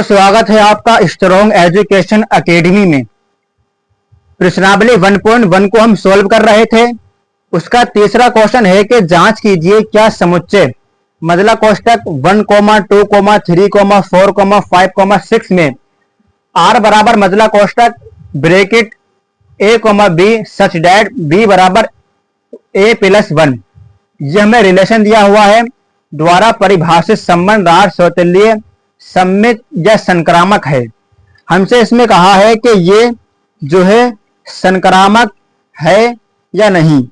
स्वागत है आपका स्ट्रॉन्ग एजुकेशन एकेडमी में। प्रश्नावली 1.1 को हम सॉल्व कर रहे थे। उसका तीसरा क्वेश्चन है कि जांच कीजिए क्या समुच्चय मजला कोष्टक 1, 2, 3, 4, 5, 6 में r बराबर मजला कोष्टक bracket a, b such that b बराबर a + 1 यह हमें रिलेशन दिया हुआ है द्वारा परिभाषित संबंध रार स्वतुल्य सम्मित या संक्रामक है। हमसे इसमें कहा है कि ये जो है संक्रामक है या नहीं,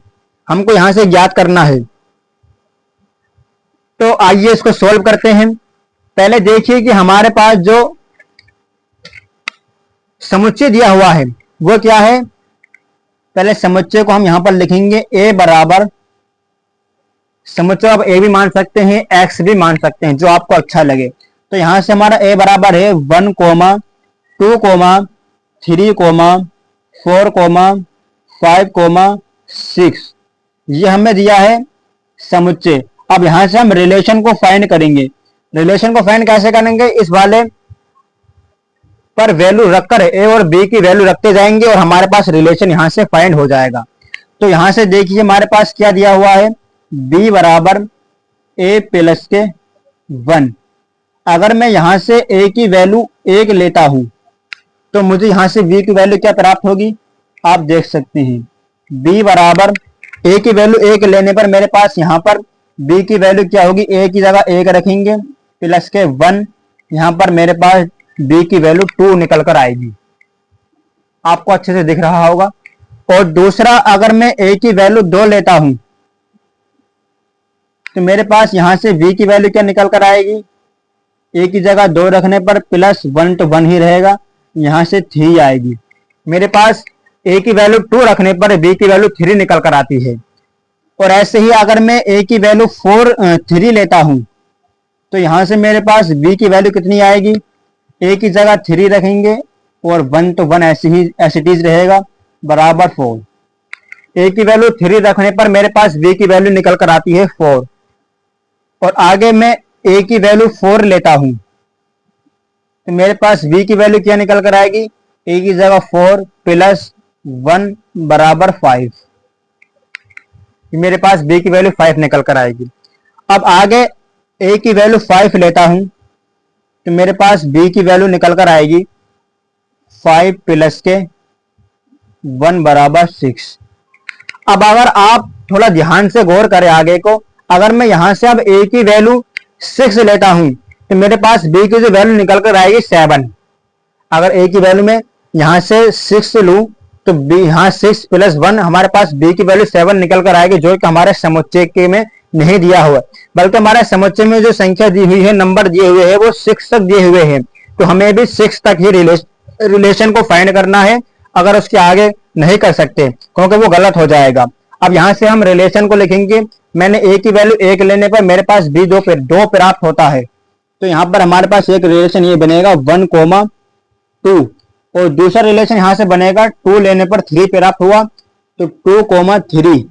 हमको यहां से ज्ञात करना है। तो आइए इसको सॉल्व करते हैं। पहले देखिए कि हमारे पास जो समुच्चय दिया हुआ है वो क्या है। पहले समुच्चय को हम यहां पर लिखेंगे a बराबर, समुच्चय आप a भी मान सकते हैं x भी मान सकते हैं, जो आपको अच्छा लगे। तो यहां से हमारा a बराबर है 1, 2, 3, 4, 5, 6 ये हमें दिया है समुच्चय। अब यहां से हम रिलेशन को फाइंड करेंगे। रिलेशन को फाइंड कैसे करेंगे, इस वाले पर वैल्यू रखकर a और b की वैल्यू रखते जाएंगे और हमारे पास रिलेशन यहां से फाइंड हो जाएगा। तो यहां से देखिए हमारे पास क्या दिया हुआ है, b बराबर a + 1। अगर मैं यहां से a की वैल्यू 1 लेता हूं तो मुझे यहां से b की वैल्यू क्या प्राप्त होगी, आप देख सकते हैं। b बराबर a की वैल्यू 1 लेने पर मेरे पास यहां पर b की वैल्यू क्या होगी, a की जगह 1 रखेंगे + 1, यहां पर मेरे पास b की वैल्यू 2 निकल कर आएगी। आपको अच्छे से दिख रहा होगा। और दूसरा, अगर मैं a की वैल्यू 2 लेता हूं तो मेरे पास यहां से b की वैल्यू क्या निकल कर आएगी, a की जगह 2 रखने पर +1 तो 1 ही रहेगा, यहां से 3 आएगी। मेरे पास a की वैल्यू 2 रखने पर b की वैल्यू 3 निकल कर आती है। और ऐसे ही अगर मैं a की वैल्यू 3 लेता हूं तो यहां से मेरे पास b की वैल्यू कितनी आएगी, a की जगह 3 रखेंगे और 1 तो 1 ऐसे ही एज इट इज रहेगा बराबर 4। a की वैल्यू 3 रखने पर मेरे पास b की वैल्यू निकल कर आती है 4। और आगे मैं a की वैल्यू 4 लेता हूं तो मेरे पास b की वैल्यू क्या निकल कर आएगी, a की जगह 4 + 1 बराबर 5। मेरे पास b की वैल्यू 5 निकल कर आएगी। अब आगे a की वैल्यू 5 लेता हूं तो मेरे पास b की वैल्यू निकल कर आएगी 5 + 1 बराबर 6। अब अगर आप थोड़ा ध्यान से गौर करें आगे को, अगर मैं यहां से अब a की वैल्यू 6 लेता हूं तो मेरे पास b की जो वैल्यू निकल कर आएगी 7। अगर a की वैल्यू में यहां से 6 लूं तो b यहां 6 + 1 हमारे पास b की वैल्यू 7 निकल कर आएगी, जो कि हमारे समुच्चय के में नहीं दिया हुआ, बल्कि हमारे समुच्चय में जो संख्या दी हुई है, नंबर दिए हुए हैं वो 6 तक दिए हुए हैं। तो हमें भी 6 तक ही रिलेशन को फाइंड करना है। अगर उसके आगे नहीं कर सकते क्योंकि वो गलत हो जाएगा। अब यहां से हम रिलेशन को लिखेंगे। मैंने a की वैल्यू 1 लेने पर मेरे पास b 2 प्राप्त होता है, तो यहां पर हमारे पास एक रिलेशन ये बनेगा 1, 2 और दूसरा रिलेशन यहां से बनेगा 2 लेने पर 3 प्राप्त हुआ तो 2, 3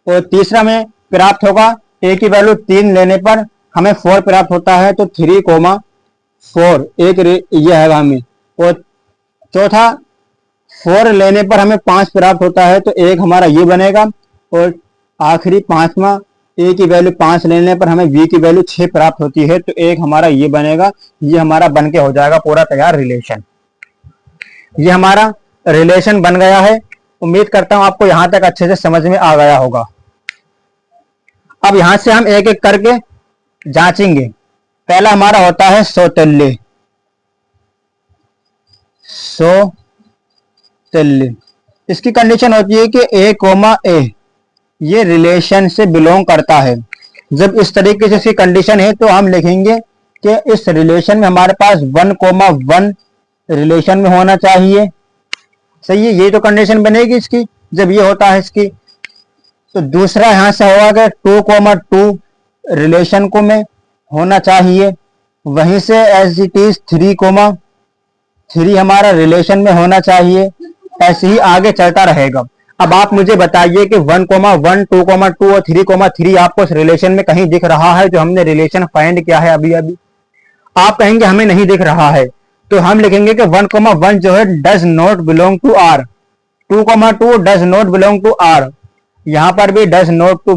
और तीसरा में प्राप्त होगा a की वैल्यू 3 लेने पर हमें 4 प्राप्त होता है तो 3, 4 एक ये है हमें। और चौथा 4 लेने पर हमें 5 प्राप्त होता है तो एक हमारा ये बनेगा। और आखिरी 5वां a की वैल्यू 5 लेने पर हमें b की वैल्यू 6 प्राप्त होती है तो एक हमारा ये बनेगा। ये हमारा बन के हो जाएगा पूरा तैयार रिलेशन। ये हमारा रिलेशन बन गया है। उम्मीद करता हूं आपको यहां तक अच्छे से समझ में आ गया होगा। अब यहां से हम एक एक करके जांचेंगे। पहला हमारा होता है स्वतुल्य। स्वतुल्य इसकी कंडीशन होती है कि a, ये रिलेशन से बिलोंग करता है। जब इस तरीके से इसकी कंडीशन है तो हम लिखेंगे कि इस रिलेशन में हमारे पास 1, 1 रिलेशन में होना चाहिए। सही है, ये तो कंडीशन बनेगी इसकी जब ये होता है इसकी। तो दूसरा यहां से होगा कि 2, 2 रिलेशन को में होना चाहिए। वहीं से एज इट इज 3, 3 हमारा रिलेशन में होना चाहिए। ऐसे ही आगे चलता रहेगा। अब आप मुझे बताइए कि 1, 1, 2, 2 और 3, 3 आपको इस रिलेशन में कहीं दिख रहा है जो हमने रिलेशन फाइंड किया है अभी अभी। आप कहेंगे हमें नहीं दिख रहा है, तो हम लिखेंगे कि 1,1 जो है does not belong to R, 2,2 does not belong to R, यहां पर भी does not to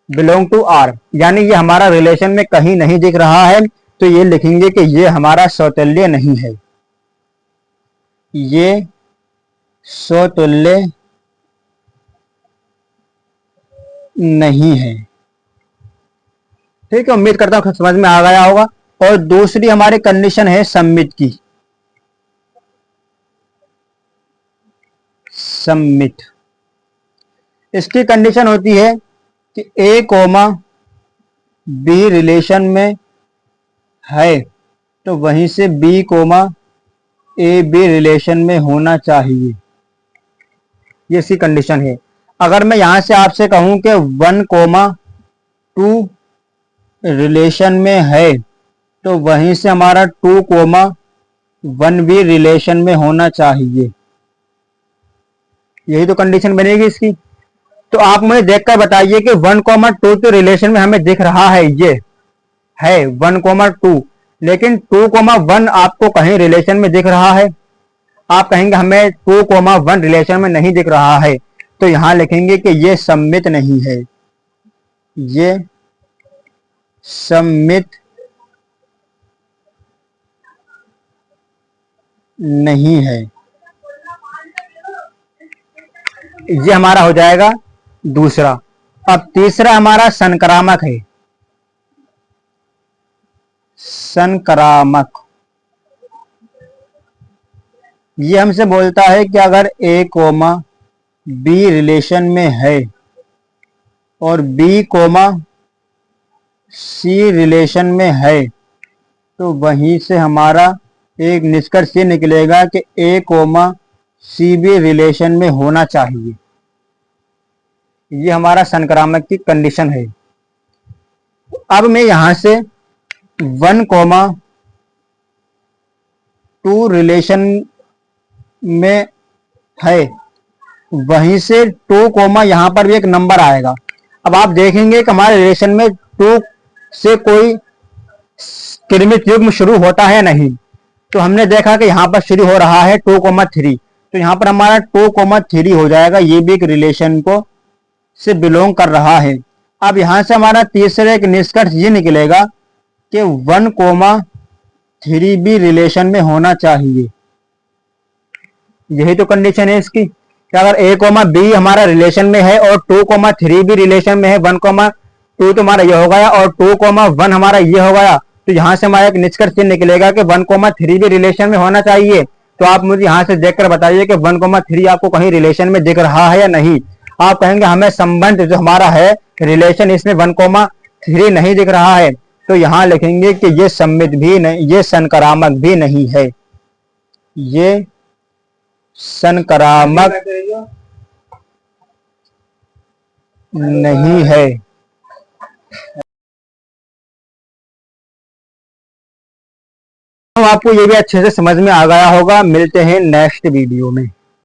belong to R, यानी ये हमारा रिलेशन में कहीं नहीं दिख रहा है, तो ये लिखेंगे कि ये हमारा सौतुल्य नहीं है, ये सौतुल्य नहीं है। ठीक है, उम्मीद करता हूं समझ में आ गया होगा। और दूसरी हमारी कंडीशन है सम्मित की। सम्मित, इसकी कंडीशन होती है कि ए कोमा बी रिलेशन में है, तो वहीं से B comma A B relation में होना चाहिए, ये इसकी कंडीशन है। अगर मैं यहां से आपसे कहूं कि 1,2 रिलेशन में है, तो वहीं से हमारा 2,1 भी रिलेशन में होना चाहिए, यही तो कंडीशन बनेगी इसकी। तो आप मुझे देखकर बताइए कि 1,2 के रिलेशन में हमें दिख रहा है, ये है 1,2, लेकिन 2,1 आपको कहीं रिलेशन में दिख रहा है? आप कहेंगे हमें 2,1 रिलेशन में नहीं दिख रहा है, तो यहां लिखेंगे कि ये सम्मित नहीं है, ये सम्मित नहीं है। ये हमारा हो जाएगा दूसरा। अब तीसरा हमारा संक्रामक है। संक्रामक, ये हमसे बोलता है कि अगर ए कोमा बी रिलेशन में है और बी कोमा सी रिलेशन में है, तो वहीं से हमारा एक निष्कर्ष ये निकलेगा कि ए कोमा सी भी रिलेशन में होना चाहिए, ये हमारा संक्रामक की कंडीशन है। अब मैं यहां से 1,2 रिलेशन में है, वहीं से 2 कोमा यहां पर भी एक नंबर आएगा। अब आप देखेंगे कि हमारे रिलेशन में 2 से कोई कृमित युग्म शुरू होता है नहीं, तो हमने देखा कि यहां पर शुरू हो रहा है 2,3, तो यहां पर हमारा 2,3 हो जाएगा, ये भी एक रिलेशन को से बिलोंग कर रहा है। अब यहां से हमारा तीसरे एक निष्कर्ष ये निकलेगा कि 1,3 भी रिलेशन में होना चाहिए, यही तो कंडीशन है इसकी कि अगर ए कोमा बी हमारा रिलेशन में है और 2,3 भी रिलेशन में है, 1,2 तो हमारा ये हो गया और 2,1 हमारा ये हो गया, तो यहां से हमारा एक निष्कर्ष निकलेगा कि 1,3 भी रिलेशन में होना चाहिए। तो आप मुझे यहां से देखकर बताइए कि 1,3 आपको कहीं रिलेशन में दिख रहा है या नहीं। आप कहेंगे हमें संबंध जो हमारा है रिलेशन, इसमें 1,3 नहीं दिख रहा है, तो यहां लिखेंगे कि ये सम्मित भी नहीं, ये संक्रामक भी नहीं है, ये संक्रामक नहीं है। आपको ये भी अच्छे से समझ में आ गया होगा। मिलते हैं नेक्स्ट वीडियो में।